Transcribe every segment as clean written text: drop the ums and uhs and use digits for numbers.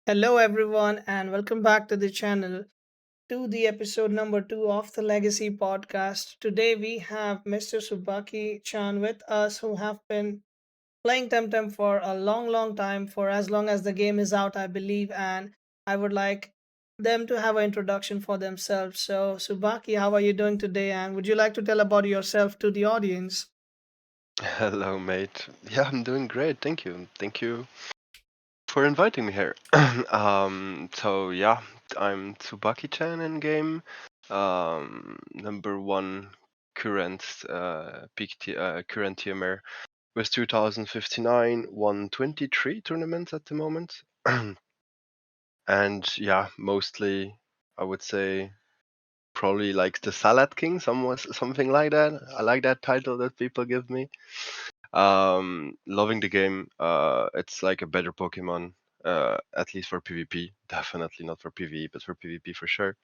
Hello, everyone, and welcome back to the channel to the episode number two of the Legacy podcast. Today, we have Mr. Tsubaki Chan with us, who have been playing Temtem for a long, long time, for as long as the game is out, I believe. And I would like them to have an introduction for themselves. So, Tsubaki, how are you doing today? And would you like to tell about yourself to the audience? Hello, mate. Yeah, I'm doing great. Thank you. Thank you for inviting me here. Yeah, I'm Tsubaki-chan in game. Number one current TMR with 2059, won 23 tournaments at the moment. And yeah, mostly I would say probably like the Salad King, something like that. I like that title that people give me. Loving the game. It's like a better Pokemon, at least for PvP. Definitely not for PvE, but for PvP for sure.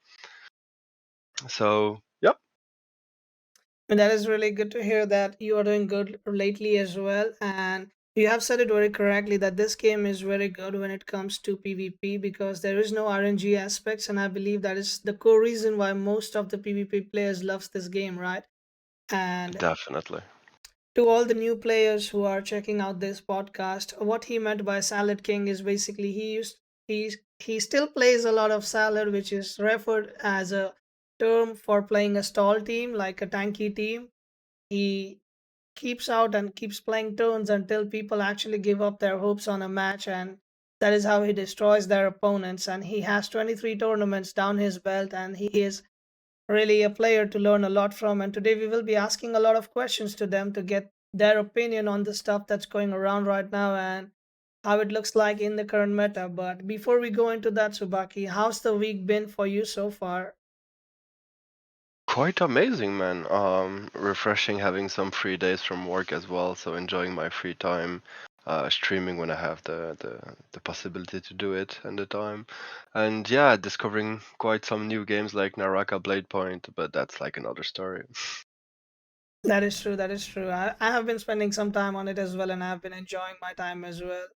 So, yep, And that is really good to hear that you are doing good lately as well. And you have said it very correctly that this game is very good when it comes to PvP because there is no RNG aspects. And I believe that is the core reason why most of the PvP players loves this game, right? And definitely. to all the new players who are checking out this podcast, what he meant by Salad King is basically he still plays a lot of Salad, which is referred as a term for playing a stall team, like a tanky team. He keeps out and keeps playing turns until people actually give up their hopes on a match, and that is how he destroys their opponents. And he has 23 tournaments down his belt, and he is really a player to learn a lot from. And today we will be asking a lot of questions to them to get their opinion on the stuff that's going around right now and how it looks like in the current meta. But before we go into that, Subaki, how's the week been for you so far? Quite amazing, man. Refreshing having some free days from work as well, so enjoying my free time, streaming when I have the possibility to do it and the time. And yeah, discovering quite some new games like Naraka Blade Point, but that's like another story. That is true. That is true. I have been spending some time on it as well, and I've been enjoying my time as well.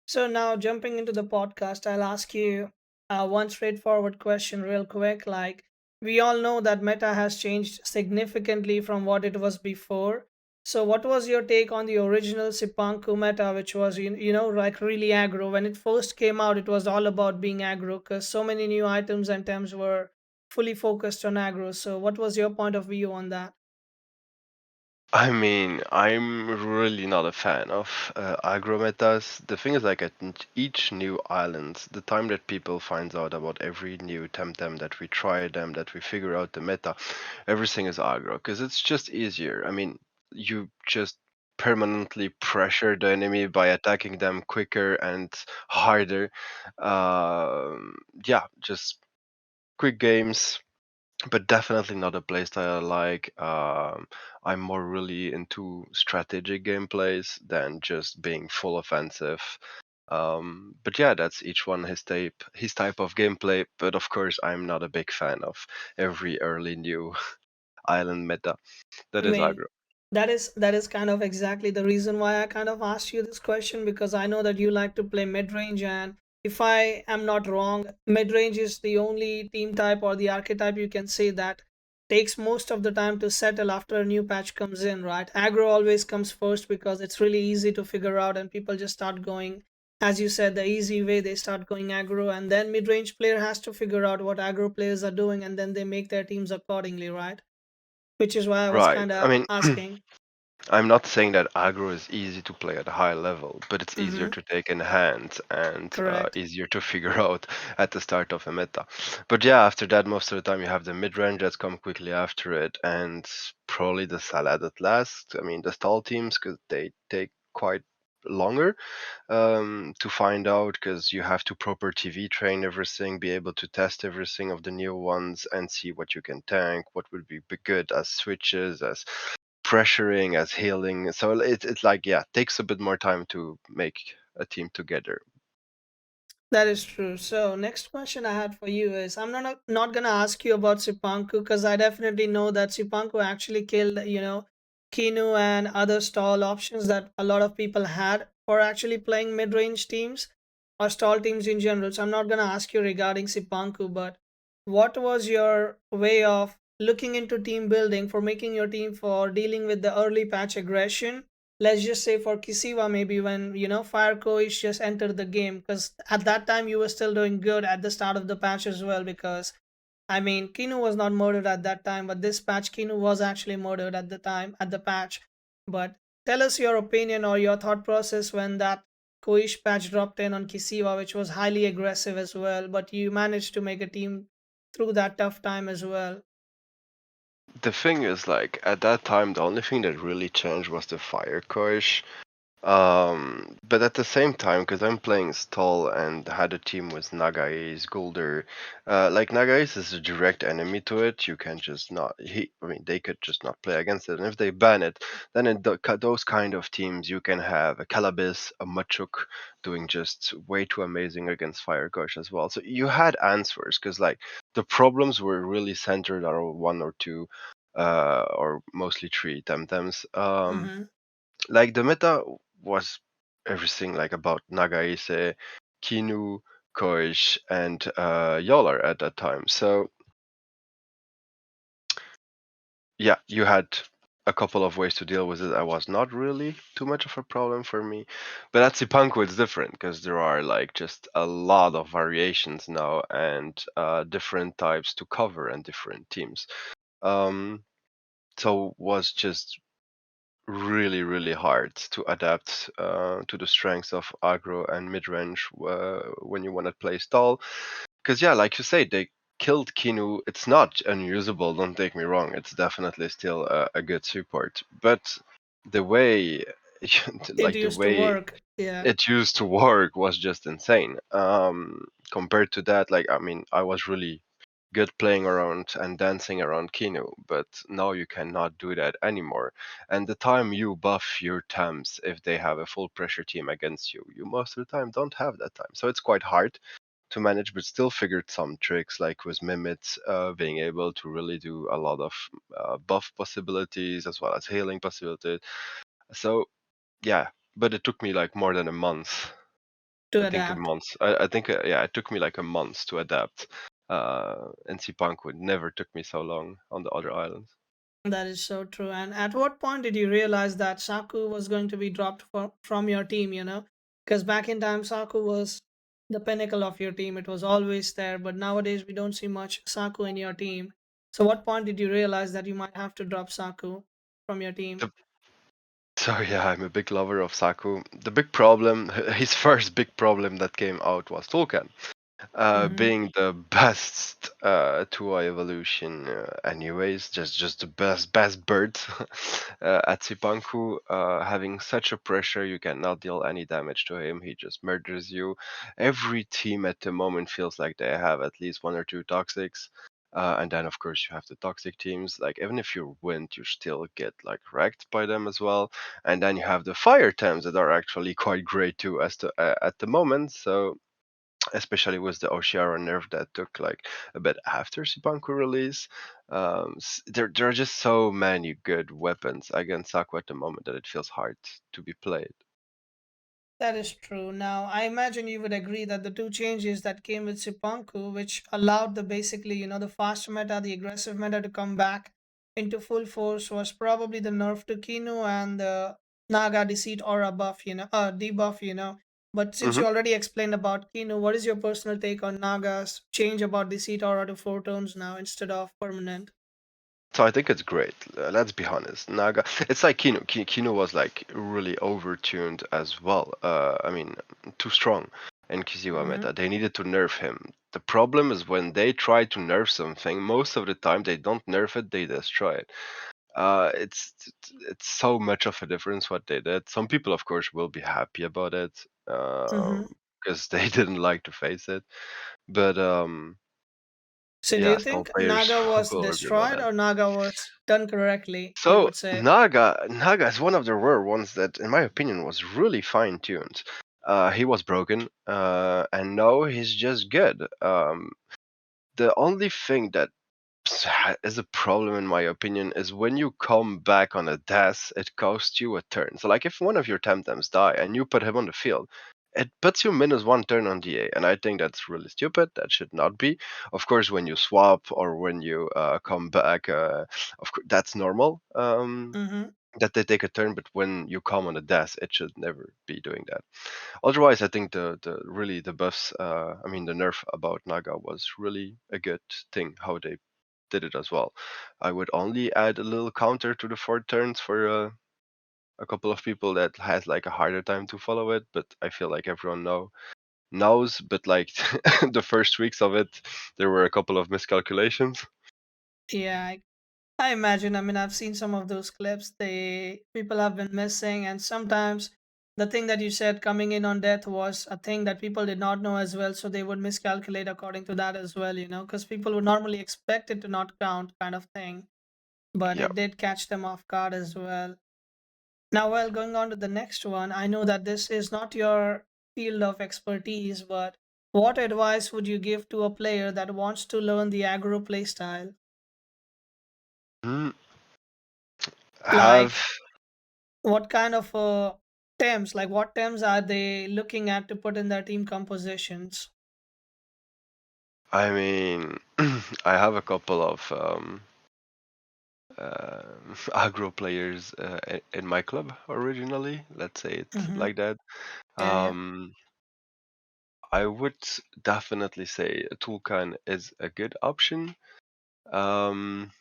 So now jumping into the podcast, I'll ask you one straightforward question real quick. Like we all know that meta has changed significantly from what it was before. So what was your take on the original Cipanku meta, which was like really aggro? When it first came out, it was all about being aggro because so many new items and tems were fully focused on aggro. So what was your point of view on that? I mean, I'm really not a fan of aggro metas. The thing is, like at each new island, the time that people finds out about every new Temtem that we try them, that we figure out the meta, everything is aggro because it's just easier. I mean, you just permanently pressure the enemy by attacking them quicker and harder. Um, yeah, just quick games, but definitely not a playstyle I like. I'm more really into strategic gameplays than just being full offensive. But yeah, that's each one his type of gameplay. But of course, I'm not a big fan of every early new island meta that I is mean, aggro. that is kind of exactly the reason why I kind of asked you this question because I know that you like to play mid range, and if I am not wrong, mid range is the only team type or the archetype you can say that takes most of the time to settle after a new patch comes in, right? Aggro always comes first because it's really easy to figure out, and people just start going, as you said, the easy way. They start going aggro, and then mid range player has to figure out what aggro players are doing, and then they make their teams accordingly, right? Which is why I was Right. kind I of mean, asking. I'm not saying that aggro is easy to play at a high level, but it's easier Mm-hmm. to take in hand and Correct. easier to figure out at the start of a meta. But yeah, after that, most of the time you have the mid range that's come quickly after it, and probably the salad at last. I mean, the stall teams, because they take quite longer to find out, because you have to proper TV train everything, be able to test everything of the new ones, and see what you can tank, what would be good as switches, as pressuring, as healing. So it's like, yeah, takes a bit more time to make a team together. That is true. So next question I had for you is I'm not gonna ask you about Sipanku because I definitely know that Sipanku actually killed Kinu and other stall options that a lot of people had for actually playing mid range teams. or stall teams in general. So I'm not gonna ask you regarding Cipanku, but what was your way of looking into team building for making your team for dealing with the early patch aggression? Let's just say for Kisiwa, maybe when Fire Coach just entered the game, because at that time you were still doing good at the start of the patch as well. Because I mean, Kinu was not murdered at that time, but this patch, Kinu was actually murdered at the time, at the patch. But tell us your opinion or your thought process when that Koish patch dropped in on Kisiwa, which was highly aggressive as well, but you managed to make a team through that tough time as well. The thing is, like, at that time, the only thing that really changed was the fire coish. But at the same time, because I'm playing Stall and had a team with Nagais, Gulder, like Nagais is a direct enemy to it. You can just not. I mean, they could just not play against it. And if they ban it, then in those kind of teams, you can have a Calabis, a Machuk doing just way too amazing against Fire Gush as well. So you had answers, because like the problems were really centered on one or two, or mostly three Temtems. Mm-hmm. Like the meta was everything like about Nagaise, Kinu, Koish, and Yolar at that time. So yeah, you had a couple of ways to deal with it. I was not really too much of a problem for me. But at Cipanku it's different because there are like just a lot of variations now and different types to cover and different teams. Um, so was just really hard to adapt to the strengths of aggro and mid-range when you want to play stall. Because yeah, like you say, they killed Kinu. It's not unusable, don't take me wrong. It's definitely still a good support. But the way, It like the used to way work. Yeah. it used to work was just insane. Compared to that, like I mean, I was really good playing around and dancing around Kinu, but now you cannot do that anymore. And the time you buff your tems if they have a full pressure team against you, you most of the time don't have that time. So it's quite hard to manage, but still figured some tricks like with Mimit, being able to really do a lot of buff possibilities as well as healing possibilities. So yeah, but it took me like more than a month. To I think a adapt. month. I think yeah, it took me like a month to adapt. And Cipanku it never took me so long on the other islands. That is so true. And at what point did you realize that Saku was going to be dropped from your team? Because back in time, Saku was the pinnacle of your team. It was always there. But nowadays, we don't see much Saku in your team. So, what point did you realize that you might have to drop Saku from your team? The, so yeah, I'm a big lover of Saku. The big problem, his first big problem that came out was Tulkan. Mm-hmm. Being the best 2i evolution, anyways, just the best bird at Sipanku, having such a pressure, you cannot deal any damage to him. He just murders you. Every team at the moment feels like they have at least one or two toxics. And then of course you have the toxic teams. Like even if you win, you still get like wrecked by them as well. And then you have the fire teams that are actually quite great too as at the moment. So especially with the Oshiara nerf that took like a bit after Sipanku release. There are just so many good weapons against Saku at the moment that it feels hard to be played. That is true. Now, I imagine you would agree that the two changes that came with Sipanku, which allowed the basically, the fast meta, the aggressive meta to come back into full force, was probably the nerf to Kinu and the Naga Deceit Aura buff, debuff. But since hmm you already explained about Kinu, what is your personal take on Naga's change about Deceit Aura to 4 tones now instead of permanent? So I think it's great. Let's be honest. Naga, it's like Kinu. Kinu was like really overtuned as well. I mean, too strong in Kiziwa Mm-hmm. meta. They needed to nerf him. The problem is when they try to nerf something, most of the time they don't nerf it, they destroy it. It's it's so much of a difference what they did. Some people, of course, will be happy about it Mm-hmm. because they didn't like to face it. But So do yeah, you some think players Naga was will agree about destroyed that. or Naga was done correctly, you So would say? Naga is one of the rare ones that, in my opinion, was really fine tuned. He was broken, and now he's just good. The only thing that is a problem in my opinion is when you come back on a death, it costs you a turn. So like if one of your temtems die and you put him on the field, it puts you -1 turn on DA, and I think that's really stupid. That should not be. Of course, when you swap or when you come back, of course that's normal. Mm-hmm. That they take a turn, but when you come on a death, it should never be doing that. Otherwise, I think the really the buffs, I mean the nerf about Naga was really a good thing how they did it as well. I would only add a little counter to the 4 turns for a couple of people that has like a harder time to follow it, but I feel like everyone knows. But like the first weeks of it, there were a couple of miscalculations. Yeah, I imagine. I mean, I've seen some of those clips. They people have been missing, and sometimes the thing that you said coming in on death was a thing that people did not know as well, so they would miscalculate according to that as well. Because people would normally expect it to not count, kind of thing, but Yeah. it did catch them off guard as well. Now, well, going on to the next one, I know that this is not your field of expertise, but what advice would you give to a player that wants to learn the aggro playstyle? Mm, Like, have what kind of tems, like what tems are they looking at to put in their team compositions? I mean, I have a couple of aggro players in my club originally. Let's say it Mm-hmm. like that. Yeah, yeah. Um, I would definitely say Tulkan is a good option. Um,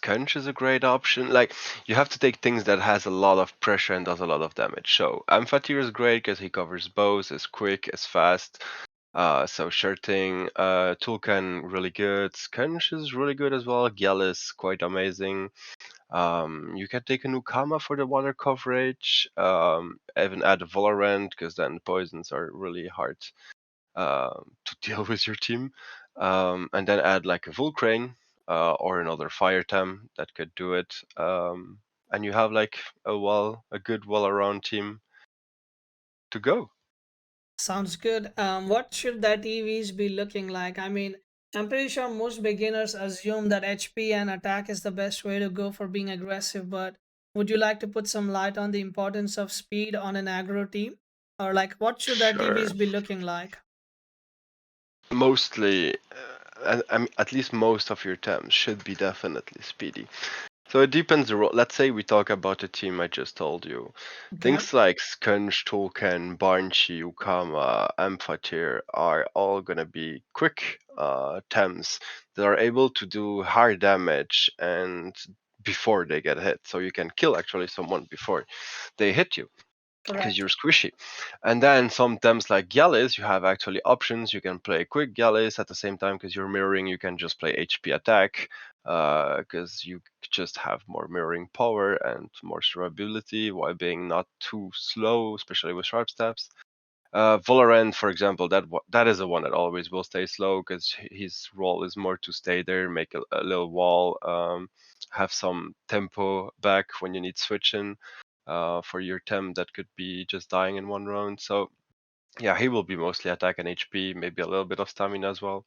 Kench is a great option. Like you have to take things that has a lot of pressure and does a lot of damage. So Amphatir is great because he covers bows, is quick, is fast. So sure thing. Tulkan really good. Kench is really good as well. Gyal is quite amazing. You can take a Nukama for the water coverage. Even add a Valorant because then poisons are really hard to deal with your team, and then add like a Vulcrane or another Fire Tem that could do it, and you have like a good well-around team to go. Sounds good. What should their TVs be looking like? I mean, I'm pretty sure most beginners assume that HP and attack is the best way to go for being aggressive, but would you like to put some light on the importance of speed on an aggro team? Or like, what should their Sure. TVs be looking like? Mostly, at least most of your Tems should be definitely speedy. So it depends the role. Let's say we talk about the team I just told you. Okay. Things like Skunch, Tolkien, Barnchi, Ukama, Amphatir are all gonna be quick Tems that are able to do high damage and before they get hit. So you can kill actually someone before they hit you because Correct. you're squishy. And then sometimes like Gyalis, you have actually options. You can play quick Gyalis at the same time because you're mirroring. You can just play HP attack because you just have more mirroring power and more survivability while being not too slow, especially with sharp steps. Valorant, for example, that is the one that always will stay slow because his role is more to stay there, make a little wall, have some tempo back when you need switching for your temp that could be just dying in one round. So yeah, he will be mostly attack and HP, maybe a little bit of stamina as well.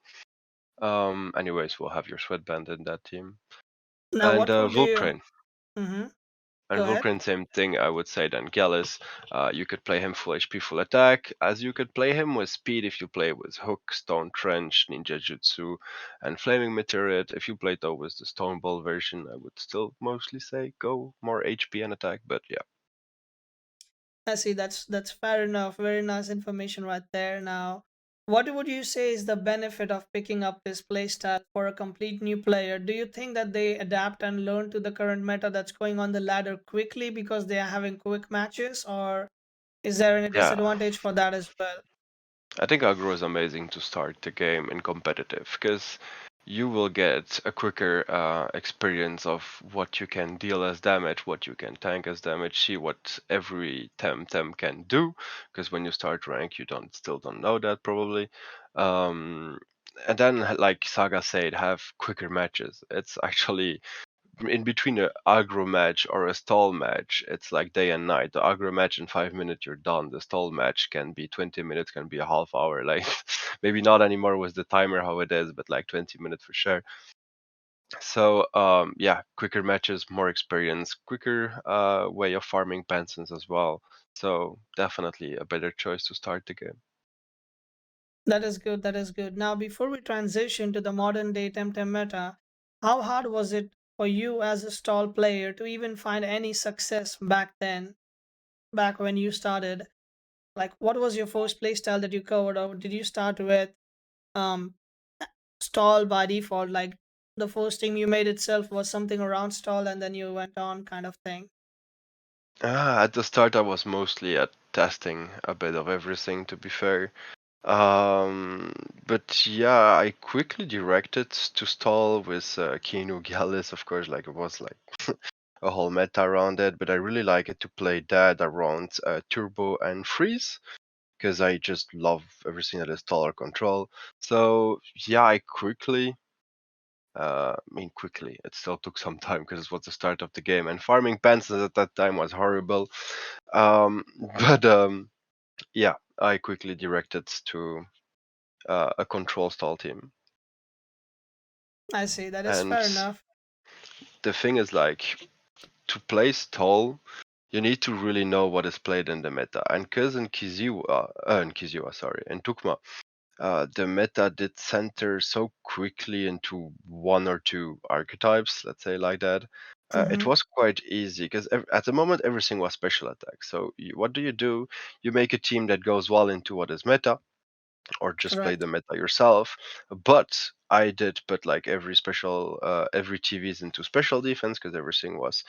Anyways, we'll have your sweatband in that team Now, and what would you? Vulcrane. Mm-hmm. And Go ahead. Vulcan, same thing, I would say. Then Gallus, you could play him full HP, full attack, as you could play him with speed if you play with Hook, Stone Trench, Ninja Jutsu, and Flaming Meteorite. If you played though with the Stone Ball version, I would still mostly say go more HP and attack, but yeah. I see. That's fair enough. Very nice information right there. Now, what would you say is the benefit of picking up this playstyle for a complete new player? Do you think that they adapt and learn to the current meta that's going on the ladder quickly because they are having quick matches, or is there any Yeah, disadvantage for that as well? I think Aggro is amazing to start the game in competitive because you will get a quicker experience of what you can deal as damage, what you can tank as damage, see what every Temtem can do. Because when you start rank, you don't know that probably. Um, and then, like Saga said, have quicker matches. It's actually in between a aggro match or a stall match, it's like day and night. The aggro match in 5 minutes you're done. The stall match can be 20 minutes, can be a half hour. Like maybe not anymore with the timer how it is, but like 20 minutes for sure. So yeah, quicker matches, more experience, quicker way of farming pensions as well. So definitely a better choice to start the game. That is good. That is good. Now, before we transition to the modern day Temtem meta, how hard was it for you as a stall player to even find any success back then, back when you started? Like, what was your first playstyle that you covered, or did you start with um, stall by default? Like, the first team you made itself was something around stall, and then you went on, kind of thing. At the start, I was mostly at testing a bit of everything, to be fair. But yeah, I quickly directed to stall with Kinu Gallus, of course, like it was like a whole meta around it, but I really like it to play that around Turbo and Freeze because I just love everything that is stall or control. So yeah, I quickly, quickly, it still took some time because it was the start of the game, and farming pencils at that time was horrible. Um, but yeah, I quickly directed to a control stall team. I see. That is And fair enough. the thing is, like, to play stall, you need to really know what is played in the meta. And because in Tukma, the meta did center so quickly into one or two archetypes, let's say like that. It Mm-hmm. was quite easy because at the moment everything was special attack. So what do? You make a team that goes well into what is meta, or just play the Correct. meta yourself. But I did put like every TVs into special defense because everything was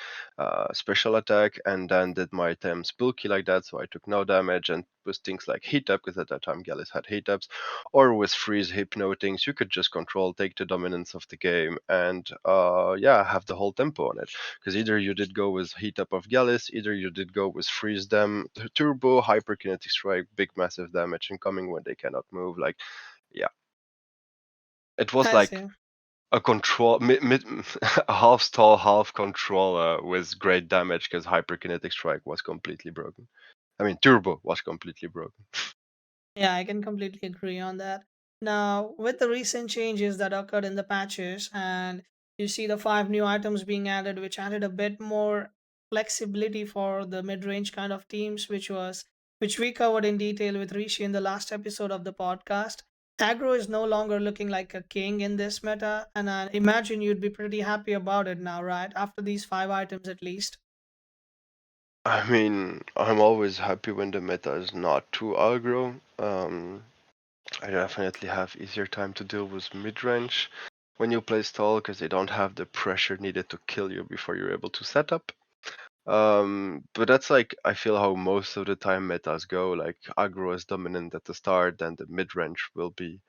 special attack, and then did my tems bulky like that, so I took no damage. And with things like heat up, because at that time Gallus had heat ups, or with freeze hypno things, you could just control, take the dominance of the game, and yeah, have the whole tempo on it. Because either you did go with heat up of Gallus, either you did go with freeze them, turbo, hyperkinetic strike, big massive damage incoming when they cannot move. Like, yeah, it was I like see. a control a half stall, half controller with great damage because hyperkinetic strike was completely broken. I mean, turbo was completely broken. Yeah, I can completely agree on that. Now, with the recent changes that occurred in the patches, and you see the five new items being added, which added a bit more flexibility for the mid-range kind of teams, which we covered in detail with Rishi in the last episode of the podcast. Aggro is no longer looking like a king in this meta, and I imagine you'd be pretty happy about it now, right? After these five items at least. I mean, I'm always happy when the meta is not too aggro. I definitely have easier time to deal with mid-range when you play stall because they don't have the pressure needed to kill you before you're able to set up. But that's like I feel how most of the time metas go. Like aggro is dominant at the start, then the mid-range will be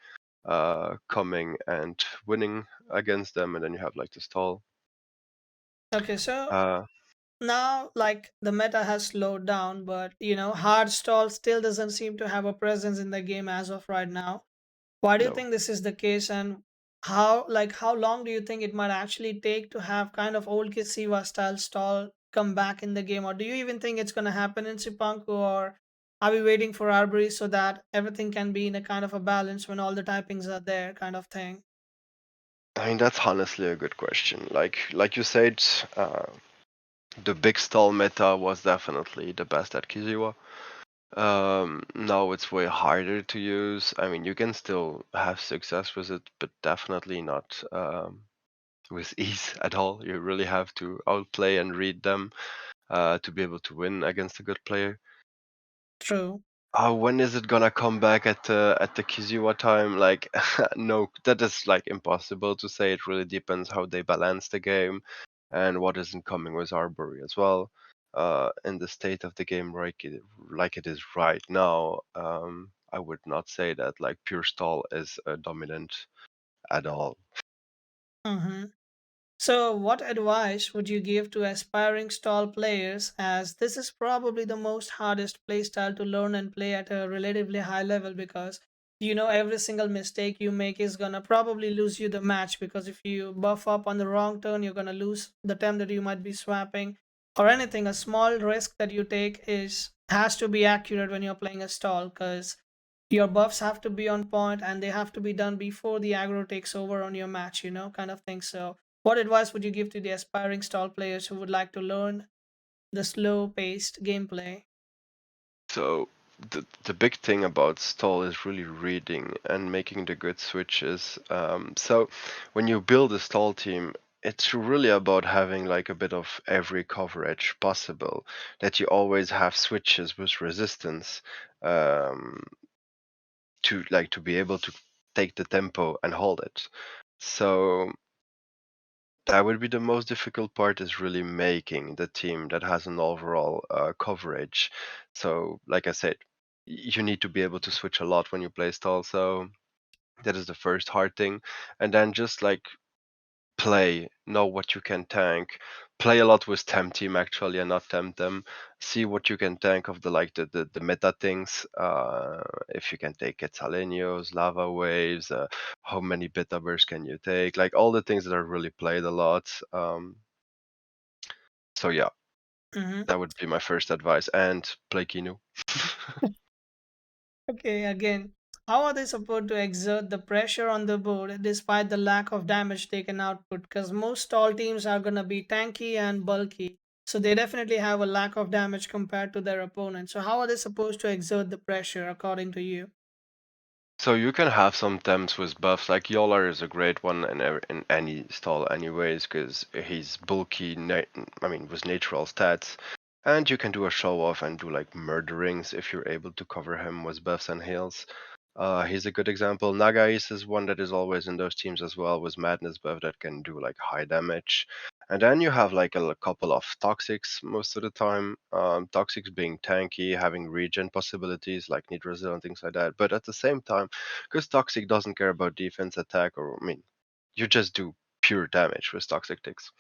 coming and winning against them, and then you have like the stall. Okay, so Uh, now like the meta has slowed down, but hard stall still doesn't seem to have a presence in the game as of right now. Why do you no. think this is the case, and how long do you think it might actually take to have kind of old Kisiwa style stall come back in the game? Or do you even think it's going to happen in Cipanku, or are we waiting for Arbury so that everything can be in a kind of a balance when all the typings are there, kind of thing? I mean that's honestly a good question. Like you said, the big stall meta was definitely the best at Kiziwa. Now it's way harder to use. I mean, you can still have success with it, but definitely not with ease at all. You really have to outplay and read them to be able to win against a good player. True. When is it gonna come back at the Kiziwa time? Like, no, that is like impossible to say. It really depends how they balance the game and what isn't coming with Arbury as well. In the state of the game like it is right now, I would not say that like pure stall is dominant at all. Mm-hmm. So, what advice would you give to aspiring stall players, as this is probably the most hardest playstyle to learn and play at a relatively high level, because every single mistake you make is gonna probably lose you the match, because if you buff up on the wrong turn, you're gonna lose the time that you might be swapping or anything. A small risk that you take is has to be accurate when you're playing a stall, because your buffs have to be on point and they have to be done before the aggro takes over on your match, kind of thing. So What advice would you give to the aspiring stall players who would like to learn the slow paced gameplay? So the big thing about stall is really reading and making the good switches. So when you build a stall team, it's really about having like a bit of every coverage possible. That you always have switches with resistance, um, to be able to take the tempo and hold it. So that would be the most difficult part, is really making the team that has an overall coverage. So, like I said, you need to be able to switch a lot when you play stall. So that is the first hard thing. And then just like know what you can tank, play a lot with Temtem actually and not Temtem. See what you can tank of the meta things. If you can take Quetzalenios, lava waves, how many beta bursts can you take? Like all the things that are really played a lot. So yeah, Hmm. that would be my first advice. And play Kinu. Okay, again, how are they supposed to exert the pressure on the board despite the lack of damage they can output? Because most stall teams are going to be tanky and bulky. So they definitely have a lack of damage compared to their opponent. So how are they supposed to exert the pressure according to you? So you can have some temps with buffs. Like Yolar is a great one in any stall, anyways, because he's bulky. I mean, with natural stats, and you can do a show off and do like murderings if you're able to cover him with buffs and heals. He's a good example. Naga is one that is always in those teams as well, with Madness buff that can do like high damage. And then you have like a couple of Toxics most of the time. Toxics being tanky, having regen possibilities like Nidrasil and things like that. But at the same time, because Toxic doesn't care about defense, attack, or I mean, you just do pure damage with Toxic ticks.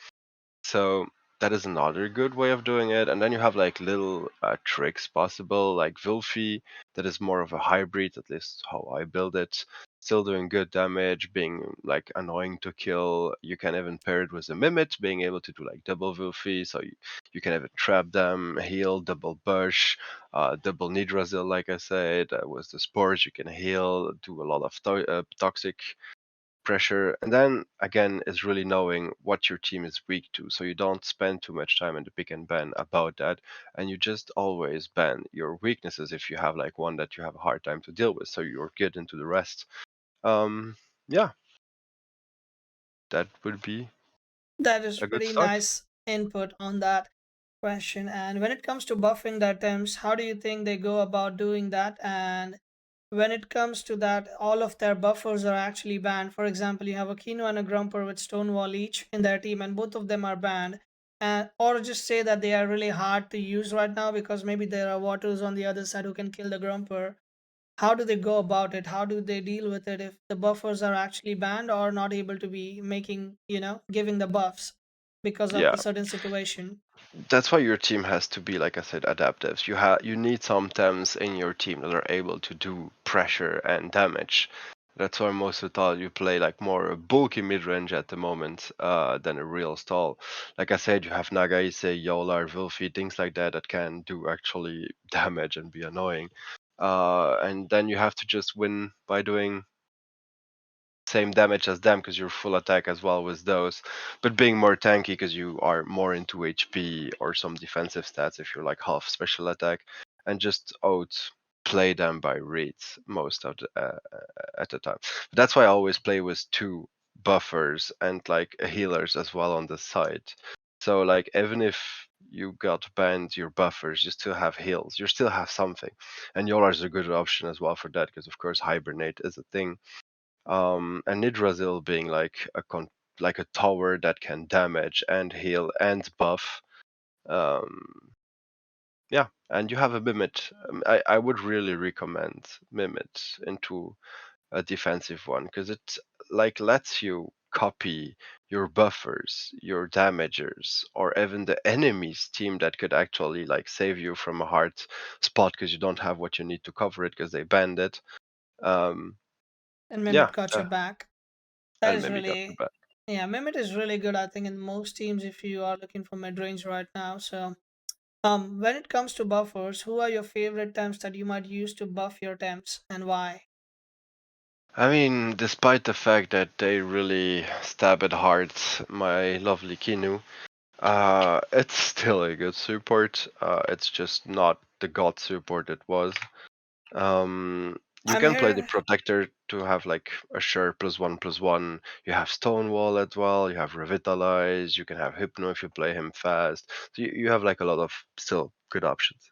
So that is another good way of doing it. And then you have like little tricks possible, like Vilfi, that is more of a hybrid, at least how I build it. Still doing good damage, being like annoying to kill. You can even pair it with a Mimit, being able to do like double Vilfi, so you can even trap them, heal, double Bush, double Nidrasil, like I said. With the Spores, you can heal, do a lot of toxic pressure. And then again, is really knowing what your team is weak to. So you don't spend too much time in the pick and ban about that. And you just always ban your weaknesses if you have like one that you have a hard time to deal with. So you're good into the rest. Yeah, that would be That is a good pretty start. nice input on that question. And when it comes to buffing their attempts, how do you think they go about doing that? And when it comes to that, all of their buffers are actually banned. For example, you have a Kino and a Grumper with Stonewall each in their team, and both of them are banned. And or just say that they are really hard to use right now because maybe there are waters on the other side who can kill the Grumper. How do they go about it? How do they deal with it if the buffers are actually banned or not able to be making, giving the buffs because of Yeah, the certain situation? that's why your team has to be, like I said, adaptive. You need some temps in your team that are able to do pressure and damage. That's why most of the time you play like more a bulky mid range at the moment than a real stall. Like I said, you have Nagaise, Yolar, Vilfi, things like that that can do actually damage and be annoying. And then you have to just win by doing same damage as them because you're full attack as well with those, but being more tanky because you are more into HP or some defensive stats if you're like half special attack, and just outplay them by reads most of the at the time. But that's why I always play with two buffers and like healers as well on the side. So like even if you got banned your buffers, you still have heals. You still have something, and Yolar is a good option as well for that because of course hibernate is a thing, and Nidrasil being like like a tower that can damage and heal and buff. Um, yeah, and you have a Mimit. I would really recommend Mimit into a defensive one because it like lets you copy your buffers, your damagers, or even the enemy's team that could actually like save you from a hard spot because you don't have what you need to cover it because they banned it. Um, And yeah, Mimit got your back. That and is maybe got really, the yeah, Mimit is really good, I think, in most teams if you are looking for mid range right now. So, when it comes to buffers, who are your favorite temps that you might use to buff your temps and why? I mean, despite the fact that they really stab at hearts, my lovely Kinu, it's still a good support. It's just not the god support it was. You I'm can play the hearing, protector to have like a sure +1/+1. You have Stonewall as well. You have Revitalize. You can have Hypno if you play him fast. So you have like a lot of still good options.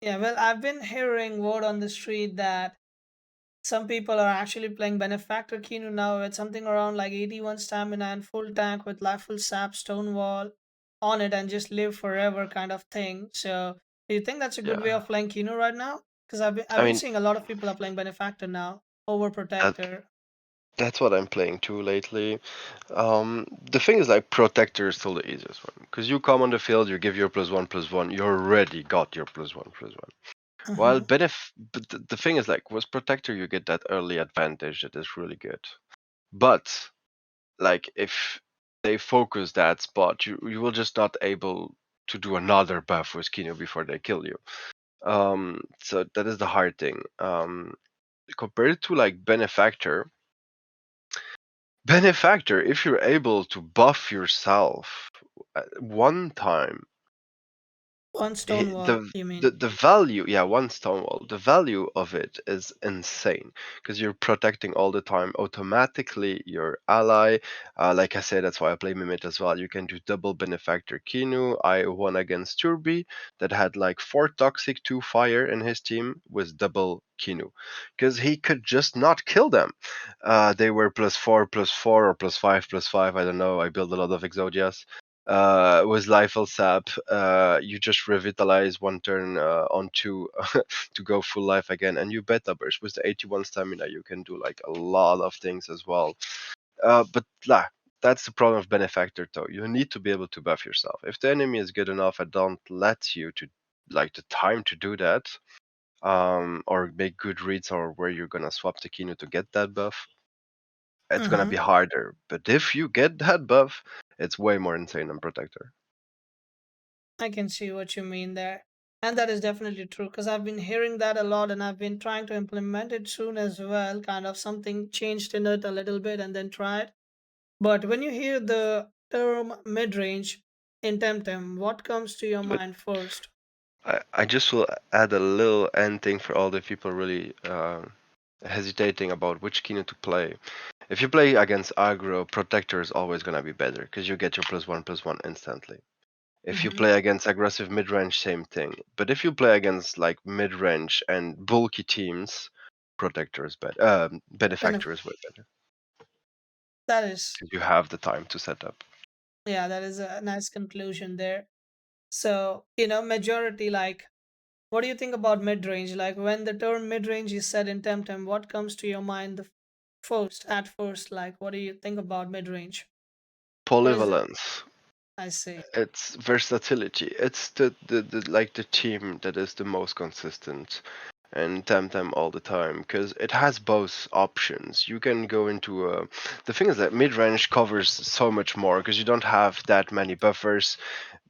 yeah, well, I've been hearing word on the street that some people are actually playing Benefactor Kinu now with something around like 81 stamina and full tank with life full sap, Stonewall on it and just live forever kind of thing. So, do you think that's a good way Yeah, of playing Kinu right now? Because I've I been mean seeing a lot of people are playing Benefactor now over that Protector. that's what I'm playing too lately. The thing is like protector is still the easiest one because you come on the field, you give your +1/+1, you already got your +1/+1. While Hmm. but the thing is like with protector you get that early advantage that is really good. But like if they focus that spot, you will just not able to do another buff with Kino before they kill you. So that is the hard thing. Compared to like Benefactor, if you're able to buff yourself one time, One Hi- Stonewall, the you the mean? the value, yeah, one Stonewall, the value of it is insane because you're protecting all the time automatically your ally. Like I said, that's why I play Mimit as well. You can do double Benefactor Kinu. I won against Turbi that had like 4 toxic, 2 fire in his team with double Kinu because he could just not kill them. They were +4/+4 or +5/+5. I don't know. I build a lot of Exodias with Lifel Sap, you just revitalize one turn on two to go full life again, and you beta burst with the 81 stamina. You can do like a lot of things as well. But that's the problem of Benefactor, though. You need to be able to buff yourself. If the enemy is good enough and don't let you to like the time to do that, or make good reads or where you're gonna swap the Kino to get that buff, it's gonna be Hmm. harder. But if you get that buff, it's way more insane than Protector. I can see what you mean there. And that is definitely true because I've been hearing that a lot and I've been trying to implement it soon as well. Kind of something changed in it a little bit and then tried. But when you hear the term mid range in Temtem, what comes to your mind first? I just will add a little end thing for all the people really hesitating about which Kino to play. If you play against Aggro, Protector is always going to be better because you get your +1/+1 instantly. If you Hmm. play against aggressive mid-range, same thing. But if you play against like mid-range and bulky teams, Protector is better. Benefactor is way better That is, because you have the time to set up. yeah, that is a nice conclusion there. So, majority like, what do you think about mid range? Like, when the term mid range is said in Temtem, what comes to your mind first, at first? Like, what do you think about mid range? What is it? Polyvalence. I see. It's versatility. It's the like the team that is the most consistent and Temtem all the time because it has both options. You can go into a. The thing is that mid range covers so much more because you don't have that many buffers,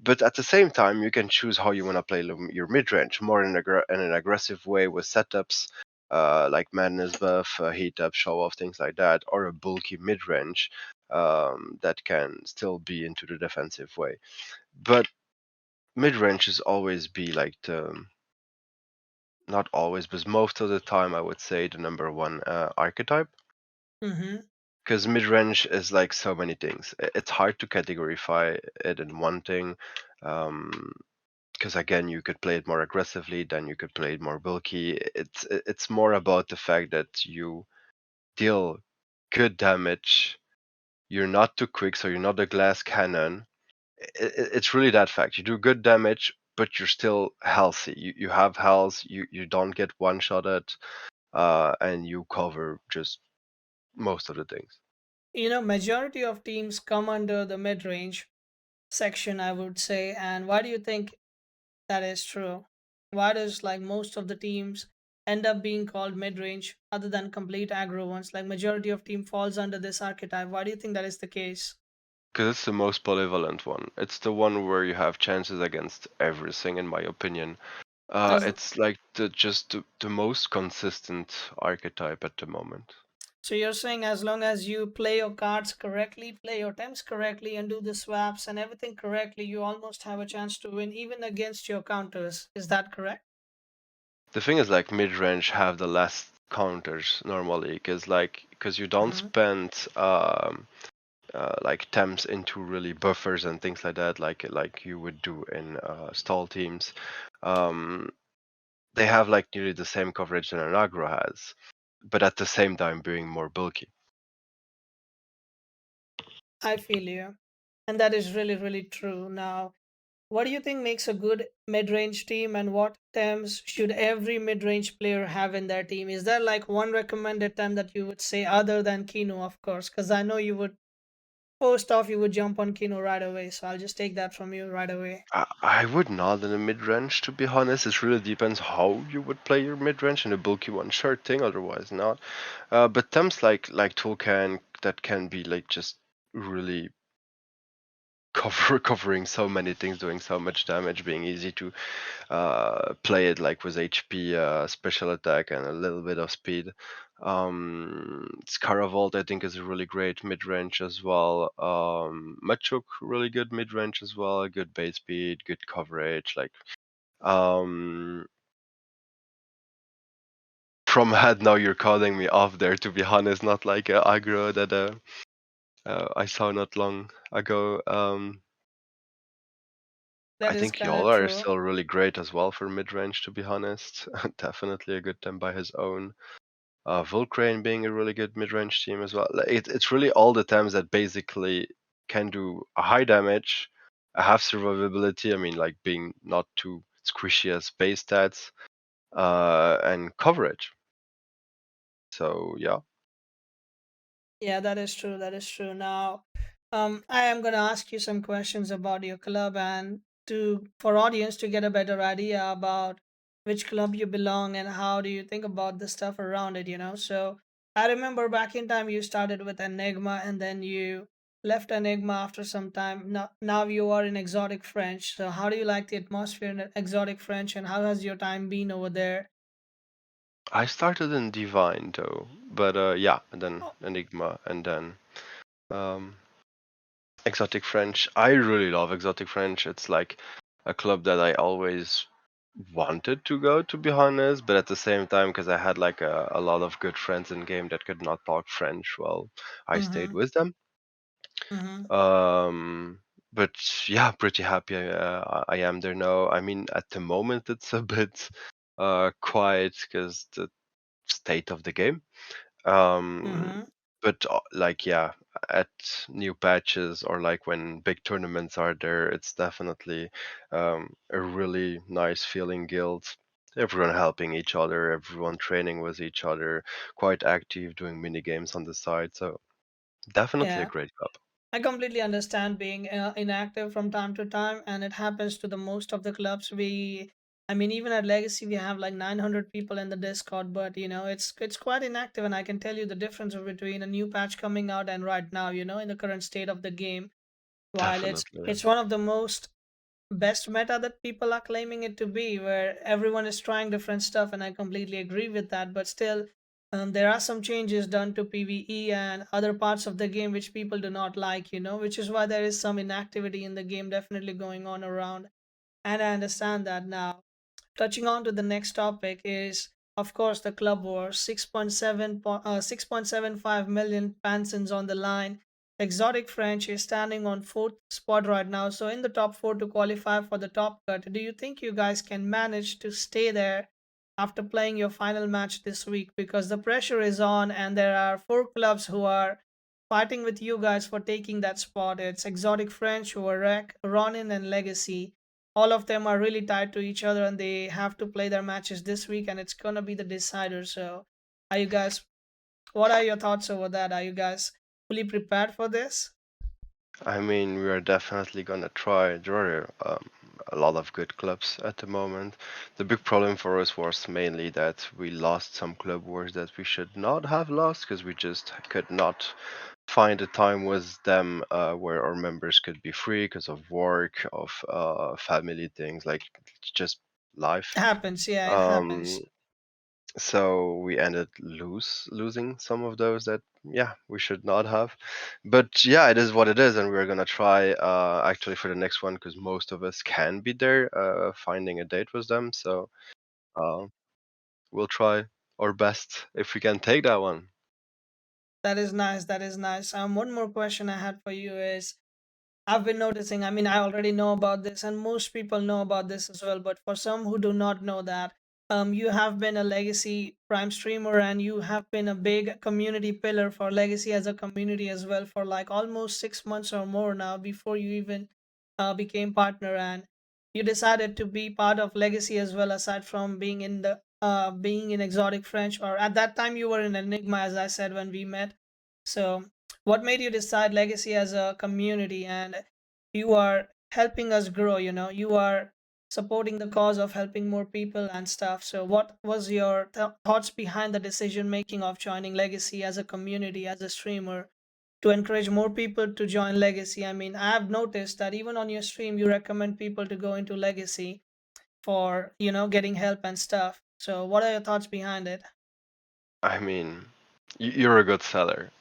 but at the same time you can choose how you want to play your mid range more in an aggressive way with setups. Like madness buff, heat up, show off, things like that, or a bulky mid range that can still be into the defensive way. But mid range is always be like the not always, but most of the time, I would say the number one archetype. Mm-hmm. Because mid range is like so many things. It's hard to categorify it in one thing. Because again, you could play it more aggressively, then you could play it more bulky. It's more about the fact that you deal good damage. You're not too quick, so you're not a glass cannon. It's really that fact. You do good damage, but you're still healthy. You have health. You don't get one shot at, and you cover just most of the things. Majority of teams come under the mid range section, I would say. And why do you think that is true? Why does like most of the teams end up being called mid range other than complete aggro ones? Like majority of team falls under this archetype. Why do you think that is the case? Because it's the most polyvalent one. It's the one where you have chances against everything, in my opinion. As It's like the most consistent archetype at the moment. So you're saying as long as you play your cards correctly, play your temps correctly, and do the swaps and everything correctly, you almost have a chance to win even against your counters. Is that correct? The thing is, like mid range have the less counters normally, because you don't Mm-hmm. spend like temps into really buffers and things like that, like you would do in stall teams. Um, they have like nearly the same coverage that an aggro has, but at the same time being more bulky. I feel you. And that is really, really true. Now, what do you think makes a good mid-range team, and what tems should every mid-range player have in their team? Is there like one recommended tem that you would say other than Kinu, of course? Because I know you would first off you would jump on Kinu right away, so I'll just take that from you right away. I would not in a mid range, to be honest. It really depends how you would play your mid range. In a bulky one, sure thing. Otherwise, not. But temps like Tulkan that can be like just really covering so many things, doing so much damage, being easy to play it like with HP, special attack, and a little bit of speed. Scaravolt, I think, is a really great mid range as well. Machuk, really good mid range as well. Good base speed, good coverage. Like um, from head, now you're calling me off there. To be honest, not like aggro that I saw not long ago. I That is think kind of Yola is true. still really great as well for mid range. To be honest, definitely a good time by his own. Volcrane being a really good mid-range team as well. It's really all the times that basically can do a high damage, a half survivability. I mean, like being not too squishy as base stats, and coverage. So yeah, Yeah, that is true. That is true. Now, I am gonna ask you some questions about your club and to for audience to get a better idea about which club you belong and how do you think about the stuff around it. So I remember back in time you started with Enigma and then you left Enigma after some time. Now you are in Exotic French. So how do you like the atmosphere in Exotic French and how has your time been over there? I started in Divine though, but yeah, and then Oh, Enigma, and then um, Exotic French. I really love Exotic French. It's like a club that I always wanted to go, to be honest, but at the same time, because I had like a lot of good friends in game that could not talk French, well, I stayed mm-hmm, with them. mm-hmm. Um, but yeah, pretty happy I am there now. I mean, at the moment, it's a bit quiet because the state of the game. Um, Mm-hmm. but like yeah, at new patches or like when big tournaments are there, it's definitely a really nice feeling guild. Everyone helping each other, everyone training with each other, quite active, doing mini games on the side. So definitely a Yeah. great club. I completely understand being inactive from time to time, and it happens to the most of the clubs. I mean, even at Legacy, we have like 900 people in the Discord, but it's quite inactive, and I can tell you the difference between a new patch coming out and right now. In the current state of the game, while it's Definitely. it's one of the most best meta that people are claiming it to be, where everyone is trying different stuff, and I completely agree with that. But still, there are some changes done to PvE and other parts of the game which people do not like, which is why there is some inactivity in the game definitely going on around. And I understand that now. Touching on to the next topic is, of course, the club war. 6.75 million pansons on the line. Exotic French is standing on fourth spot right now, so in the top four to qualify for the top cut. Do you think you guys can manage to stay there after playing your final match this week? Because the pressure is on, and there are four clubs who are fighting with you guys for taking that spot. It's Exotic French, Warek, Ronin, and Legacy. All of them are really tied to each other and they have to play their matches this week and it's gonna be the decider. So are you guys what are your thoughts over that? Are you guys fully prepared for this? I mean, we are definitely gonna try. There are a lot of good clubs at the moment. The big problem for us was mainly that we lost some club wars that we should not have lost because we just could not find a time with them where our members could be free because of work, of family things, like just life. It happens, yeah, it Um, happens. So we ended losing some of those that, yeah, we should not have. But yeah, it is what it is, and we're gonna try actually for the next one, because most of us can be there, finding a date with them. So uh, we'll try our best if we can take that one. That is nice. That is nice. One more question I had for you is, I've been noticing, I mean, I already know about this, and most people know about this as well. But for some who do not know that, you have been a Legacy Prime streamer, and you have been a big community pillar for Legacy as a community as well for like almost 6 months or more now before you even became partner, and you decided to be part of Legacy as well, aside from being in the being in Exotic French, or at that time you were in Enigma, as I said when we met. So what made you decide Legacy as a community? And you are helping us grow, you are supporting the cause of helping more people and stuff. So what was your thoughts behind the decision making of joining Legacy as a community, as a streamer, to encourage more people to join Legacy? I mean, I have noticed that even on your stream you recommend people to go into Legacy for, getting help and stuff. So what are your thoughts behind it? I mean, you're a good seller.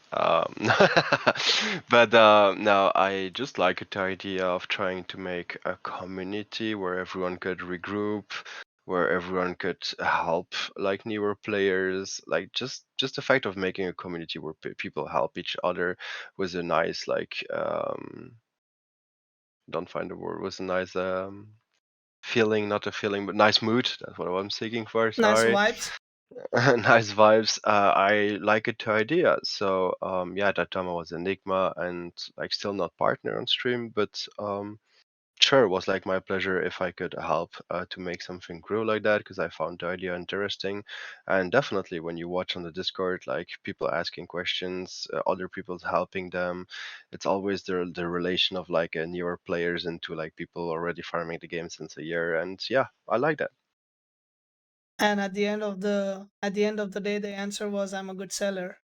But no, I just like the idea of trying to make a community where everyone could regroup, where everyone could help like newer players. Like just the fact of making a community where people help each other was a nice like don't find the word, was a nice feeling, not a feeling, but nice mood. That's what I'm seeking for. Nice Sorry. vibes. Nice vibes. I like it to idea. So yeah, at that time I was Enigma and like still not partner on stream, but sure, it was like my pleasure if I could help to make something grow like that, because I found the idea interesting. And definitely when you watch on the Discord, like people asking questions, other people helping them, it's always the relation of like newer players into like people already farming the game since a year. And yeah, I like that. And at the end of the day, the answer was, I'm a good seller,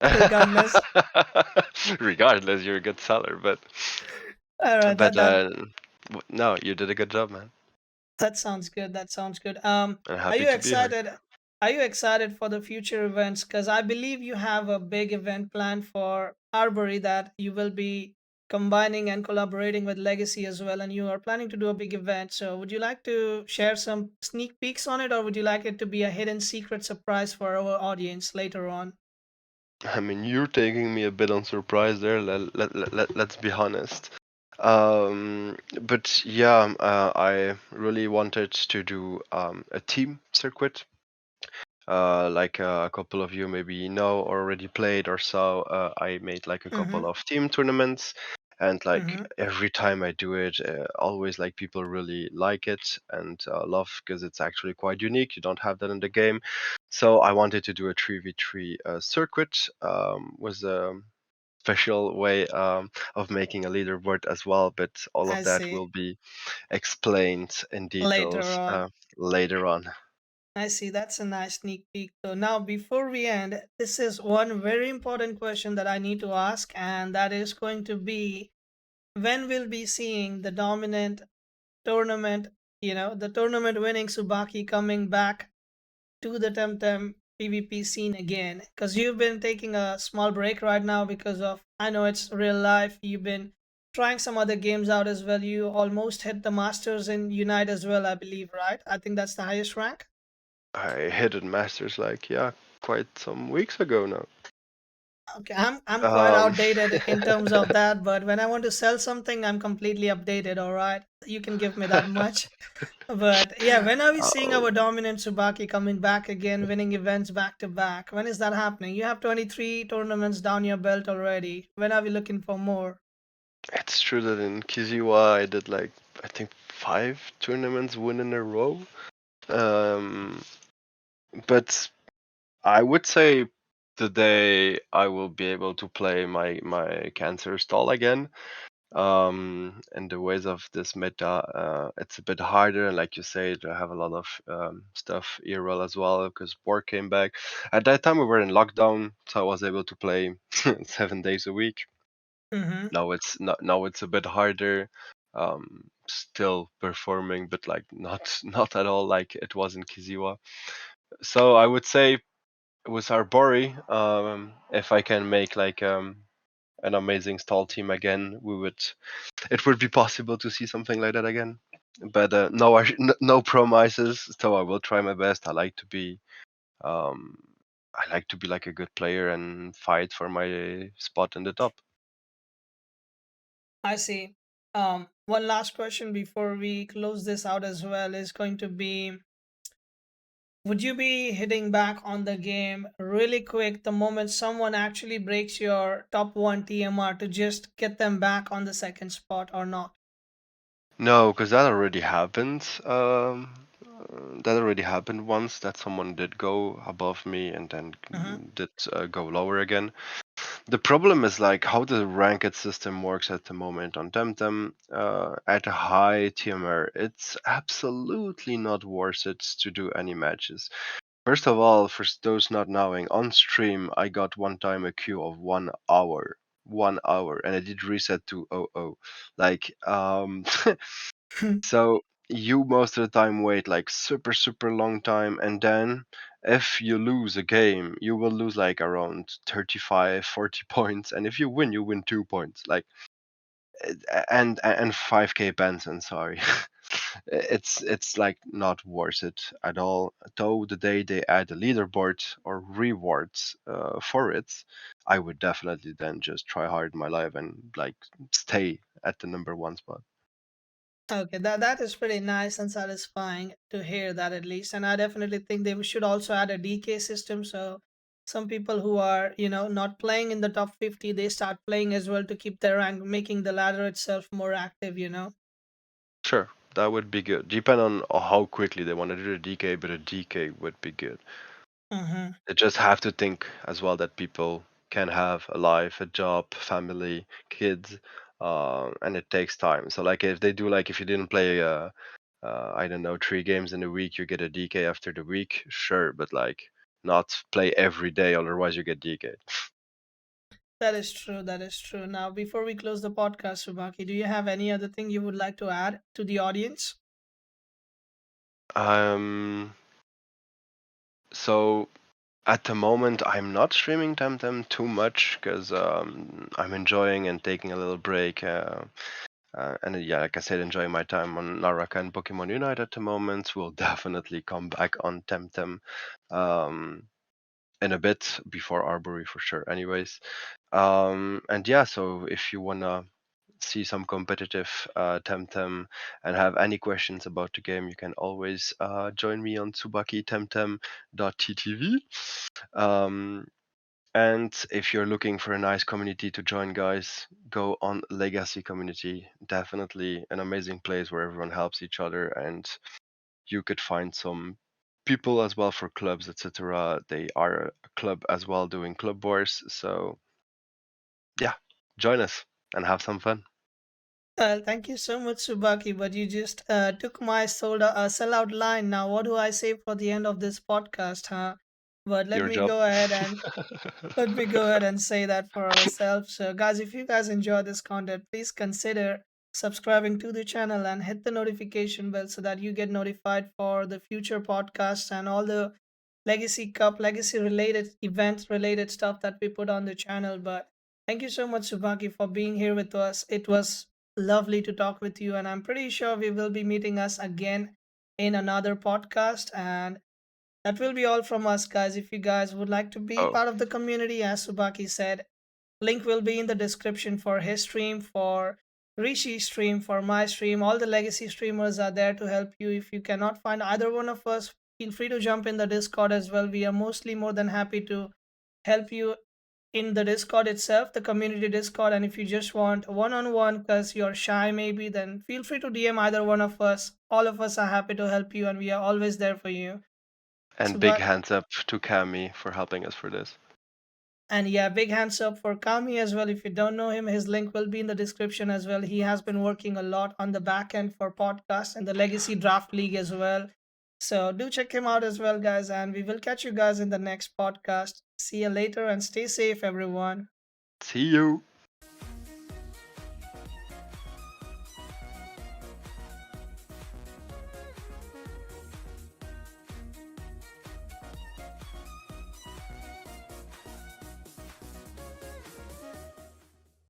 regardless. Regardless, you're a good seller, All right, but no, you did a good job, man. that sounds good. That sounds good. I'm Are happy you to be here. excited? Are you excited for the future events? Because I believe you have a big event planned for Arbory that you will be combining and collaborating with Legacy as well, and you are planning to do a big event. So, would you like to share some sneak peeks on it, or would you like it to be a hidden secret surprise for our audience later on? I mean, you're taking me a bit on surprise there. Let's be honest. But yeah, I really wanted to do a team circuit. Like a couple of you maybe know or already played or so. I made like a couple Mm-hmm. of team tournaments, and like Mm-hmm. every time I do it, always like people really like it and love, because it's actually quite unique. You don't have that in the game, so I wanted to do a 3v3 circuit with a special way of making a leaderboard as well. But all of I that see. will be explained in Later details on. later on. I see. That's a nice sneak peek. So now, before we end, this is one very important question that I need to ask, and that is going to be, when we'll be seeing the dominant tournament, the tournament winning Tsubaki coming back to the Temtem PvP scene again. Because you've been taking a small break right now because of, I know it's real life. You've been trying some other games out as well. You almost hit the Masters in Unite as well, I believe, right? I think that's the highest rank. I hit it masters like, yeah, quite some weeks ago now. Okay, I'm quite Um, outdated in terms of that, but when I want to sell something, I'm completely updated. All right, you can give me that much. But yeah, when are we seeing um, our dominant Tsubaki coming back again, winning events back to back? When is that happening? You have 23 tournaments down your belt already. When are we looking for more? it's true that in Kiziwa I did like, I think 5 tournaments win in a row. Um, but I would say today I will be able to play my cancer stall again. In the ways of this meta, it's a bit harder, and like you say, I have a lot of stuff IRL as well because work came back. At that time, we were in lockdown, so I was able to play 7 days a week. Mm-hmm. Now it's a bit harder. Still performing, but like not not at all like it was in Kiziwa. So I would say with Arbori, if I can make like an amazing stall team again, we would. It would be possible to see something like that again. But no, no promises. So I will try my best. Um, I like to be like a good player and fight for my spot in the top. I see. One last question before we close this out as well is going to be, would you be hitting back on the game really quick the moment someone actually breaks your top one TMR to just get them back on the second spot or not? No, because that already happened. That already happened once. That someone did go above me and then Uh-huh. did go lower again. The problem is like how the ranked system works at the moment on Temtem. At a high TMR, it's absolutely not worth it to do any matches. First of all, for those not knowing, on stream I got one time a queue of 1 hour. 1 hour, and I did reset to 00. Like, so you most of the time wait like super super long time, and then if you lose a game, you will lose like around 35, 40 points, and if you win 2 points. Like, and 5k Benson, sorry. It's like not worth it at all. Though the day they add a leaderboard or rewards for it, I would definitely then just try hard in my life and like stay at the number one spot. Okay, that is pretty nice and satisfying to hear that at least. And I definitely think they should also add a DK system, so some people who are, not playing in the top 50, they start playing as well to keep their rank, making the ladder itself more active. Sure, that would be good. Depend on how quickly they want to do the DK, but a DK would be good. Mm-hmm. They just have to think as well that people can have a life, a job, family, kids, and it takes time. So like if they do like if you didn't play I don't know 3 games in a week, you get a DK after the week, sure, but like not play every day, otherwise you get DK. That is true. That is true. Now, before we close the podcast, Subaki, do you have any other thing you would like to add to the audience? Um, so at the moment, I'm not streaming Temtem too much because I'm enjoying and taking a little break. And yeah, like I said, enjoying my time on Naraka and Pokemon Unite at the moment. We'll definitely come back on Temtem um, in a bit before Arbory for sure. Anyways, and yeah, so if you wanna see some competitive Temtem and have any questions about the game, you can always join me on Tsubaki Temtem.ttv. Um, and if you're looking for a nice community to join, guys, go on Legacy Community. Definitely an amazing place where everyone helps each other, and you could find some people as well for clubs, etc. They are a club as well doing club wars. So yeah, join us and have some fun. Well, thank you so much, Subaki. But you just took my sellout line. Now, what do I say for the end of this podcast, huh? But let Your me job. go ahead and let me go ahead and say that for ourselves. So, guys, if you guys enjoy this content, please consider subscribing to the channel and hit the notification bell so that you get notified for the future podcasts and all the Legacy Cup, legacy related events related stuff that we put on the channel. But thank you so much, Subaki, for being here with us. It was lovely to talk with you, and I'm pretty sure we will be meeting us again in another podcast. And that will be all from us, guys. If you guys would like to be Oh, part of the community, as Subaki said, link will be in the description for his stream, for Rishi's stream, for my stream. All the legacy streamers are there to help you. If you cannot find either one of us, feel free to jump in the Discord as well. We are mostly more than happy to help you in the Discord itself, the community Discord. And if you just want one on one because you're shy, maybe, then feel free to DM either one of us. All of us are happy to help you, and we are always there for you. and So, big but hands up to Cami for helping us for this. And yeah, big hands up for Kami as well. If you don't know him, his link will be in the description as well. He has been working a lot on the back end for podcasts and the Legacy Draft League as well. So do check him out as well, guys. And we will catch you guys in the next podcast. See you later and stay safe, everyone. See you.